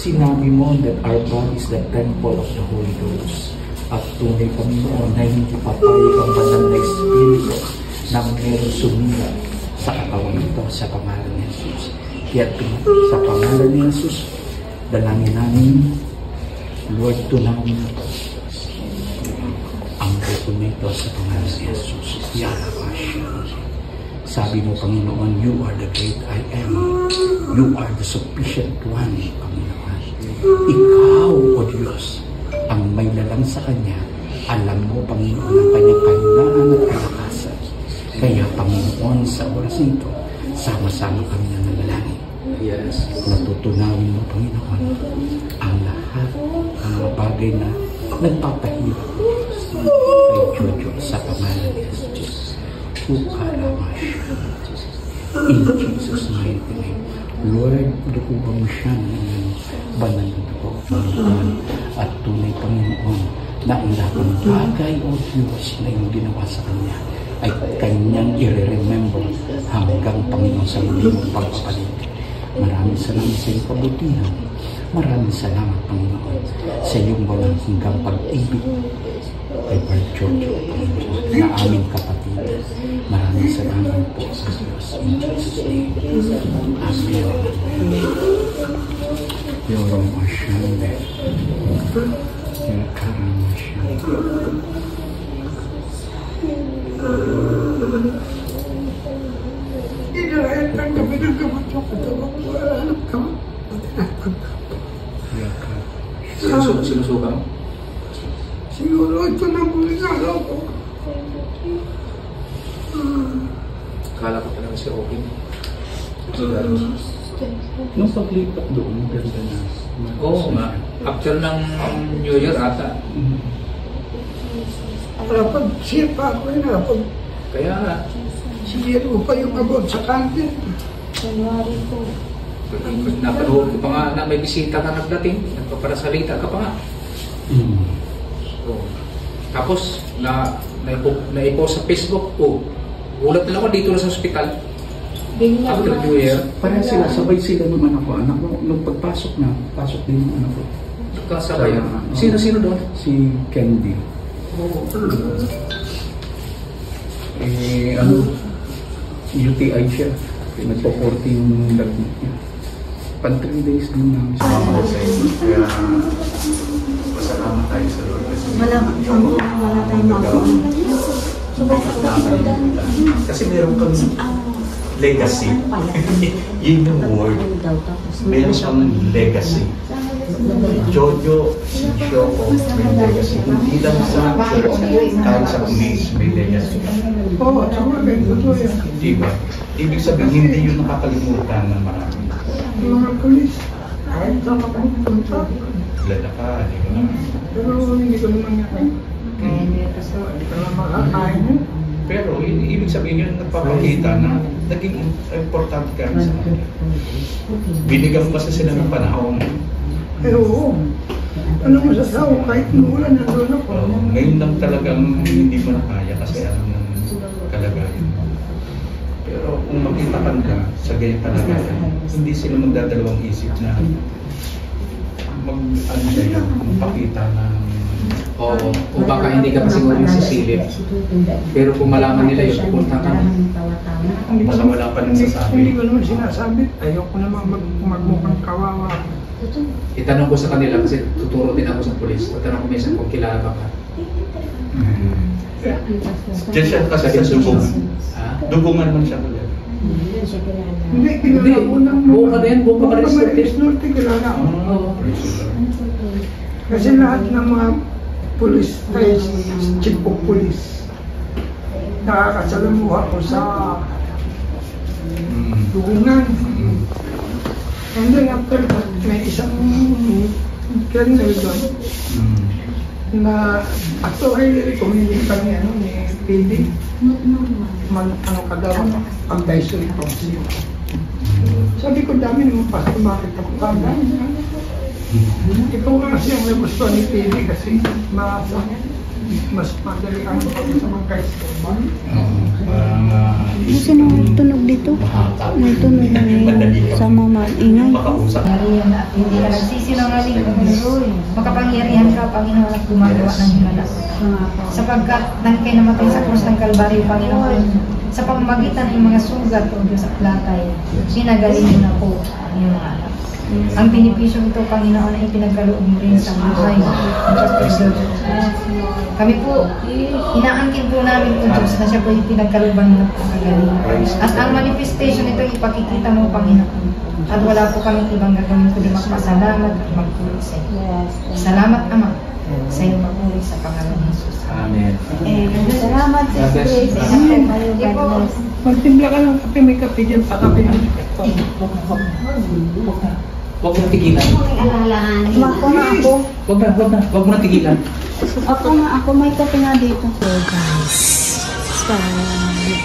Sinabi mo that our body is the temple of the Holy Ghost. At tunay, Panginoon, na hindi papayag ang banal na Espiritu na meron sumira sa katawan nito sa pangalan ni Jesus. Kaya sa pangalan ni Jesus, dalangin namin, Lord, tunawin na ang buto nito sa pangalan ni Jesus. Sabi mo, Panginoon, you are the great I am. You are the sufficient one, Panginoon. Ikaw, O Diyos, ang may lalang sa Kanya. Alam mo, Panginoon, ang Kanyang kahinaan at kalakasan. Kaya, Panginoon, sa oras nito, sama-sama kami na nanalangin. Yes. Natutunawin mo, Panginoon, ang lahat ng mga bagay na nagpapahirap kay Diyos sa pangalan ni Jesus. In Jesus' mighty name. Lord, dukuban mo siya ng banal na dugo, Panginoon, at tunay, Panginoon, na ang lahat ng bagay, O Diyos, na yung ginawa sa Kanya ay Kanyang i-remember hanggang, Panginoon, sa muli mong pagpapalit. Maraming salamat sa iyong kabutihan. Maraming salamat, Panginoon, sa iyong walang hanggang pag-ibig kay Brad Jojo, Panginoon, na aming kapatid. Maraming salamat po sa Diyos. In Jesus' name. Amen. Yorong Asyande. Yorong Asyande. Dahil lang kami ng gamot sa katawan ko. Alam ka mo. Sinusuka mo? Siguro ito na muli sa ako. Kala ko talaga si Robin. Nung paglipat doon, ganda na. Oo nga. After ng New Year ata. Napag-share pa ako yun. Kaya nga. Siguro pa yung abot sa kantin. January po. Napanood ko pa nga na may bisita ka nagdating. Nagpaparasalita ka pa nga. So, tapos, naipost sa Facebook ko. Ulat na ako dito na sa ospital. After New Year. Parang sila, sabay sila ng anak ko. Anak ko, nung pagpasok na, pasok din yung anak ko. Kasabay. Sino doon? Si Candy. UTI siya. Nagpo-40 yung lagnat niya. Pan 3 days din namin siya. Kaya pasalamat tayo sa Lord. Wala tayong magawa. Kasi meron kang legacy. Yun yung word. Meron kang legacy. Jojo, si Shoko, may legacy. Hindi lang sa church, kahit sa police, may legacy. Oo, tama rin. Totoo yan. Hindi ba? Ibig sabihin, hindi yun nakakalimutan ng marami. Mga polis. Kahit sa makapunta. Lala ka, di ba? Pero hindi ko naman yan. Hindi ko naman makakain yun. Pero ibig sabihin yun, nagpapakita na naging importante ka rin sa kanila. Binigyan mo kasi sila ng panahon. Eh oo. Ano mo sa tao, kahit nuulan nandun ako. Ngayon lang talagang hindi mo na kaya kasi alam ng kalagayan mo. Pero kung makita ka sa ganyan kalagayan, hindi sila magdadalawang isip na magpakita ng O baka hindi ka pa siguro nasisilip. Pero kung malaman nila yun, pupunta ka na. baka wala pa nang Hindi sasabi. ko naman sinasabi. Ayoko naman magmukhang kawawa. Itanong ko sa kanila kasi tuturo din ako sa polis. Tatanong ko minsan kung kilala ka pa. Diyan siya kasi sa subong. Ha? Dugungan man siya ulit. Hindi, kilala ko lang. Buka din, buka ka rin sa Norte, kilala ko. Oo. Kasi lahat ng mga pulis ay chief of police. Nakakasalamuha ko sa dugungan. And then after that, may isang colonel doon na ato ay community pa niya, ni PD. Ano ka daw, advisory council. Sabi ko, dami naman pa, bakit ako kagaya? Ikaw nga kasi ang nagustuhan ni PD kasi maasa. mas madali ang sa mga kaibigan. Kasi nung tunog dito, may tunog na sa mama ingay. Makausap. Hindi ka nagsisinungaling, Panginoon. Makapangyarihan ka, Panginoon, at gumagawa ng himala. Sapagkat nang kayo namatay sa krus ng Kalbaryo, Panginoon, sa pamamagitan ng mga sugat o Diyos at latay, sinagaling mo na po ang iyong mga anak. Ang benepisyo ito, Panginoon, ay ipinagkaloob mo rin sa buhay ng Diyos. Kami po, inaangkin po namin po Diyos na siya po ipinagkalooban mo ng pagkagaling. At ang manifestation nito ipakikita mo, Panginoon. At wala po kami ibang gagawin kundi magpasalamat at magpuri sa iyo. Salamat, Ama, sa iyong magpuri sa pangalan ni Jesus. Amen. Salamat sa Grace. Magtimpla ka ng kape, may kape dyan, pakape dyan. Huwag mo na tigilan. Ako nga ako. Huwag mo na tigilan. Ako may kape nga dito. So guys, sa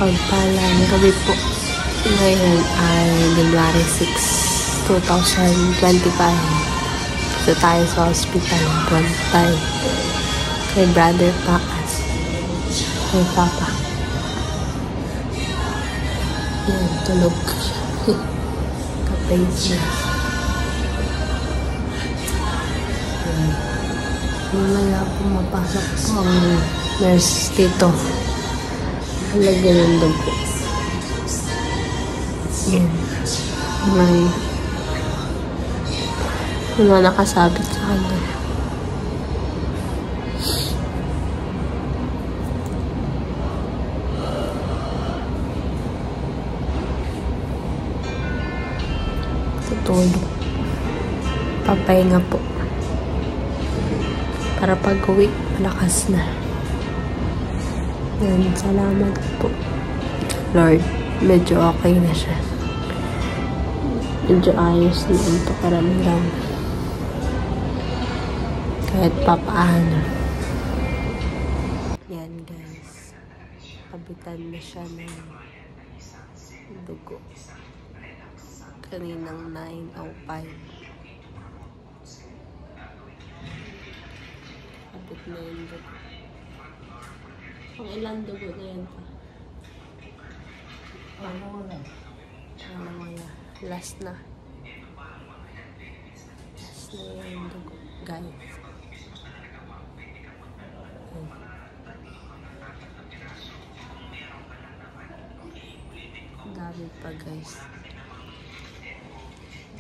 pagpalang gabi po. Ngayon ay January 6, 2025. So tayo sa hospital. Buwantay. Kay Brother Pakas. Kay Papa. Yan, tulog siya. Kapay siya. Mamaya po mapasok po ang nurse dito. Lagyan ng dugo. Yan. May nakasabit sa kanya. Tutulog. Papahinga po. Para pag-uwi, malakas na. Yan, salamat po. Lord, medyo okay na siya. Medyo ayos na ang pakaramdam. Kahit papaano. Yan guys. Kabitan na siya ng dugo. Kaninang 9:05. Kabit na yung dugo. Ang ilang dugo na yan pa? Wala. Last na. Last na yung dugo. Guys. Dami pa guys.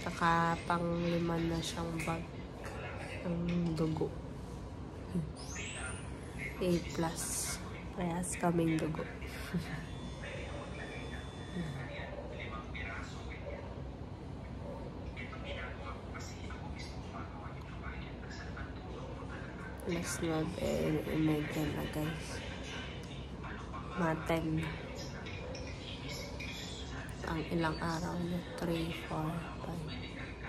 Saka pang 5 na siyang bag ng dugo. A+. Parehas kaming dugo. Last na imagine na guys. Maten. Ang ilang araw na 3, 4,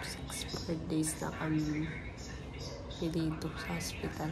5, 6 days na kami dito sa hospital.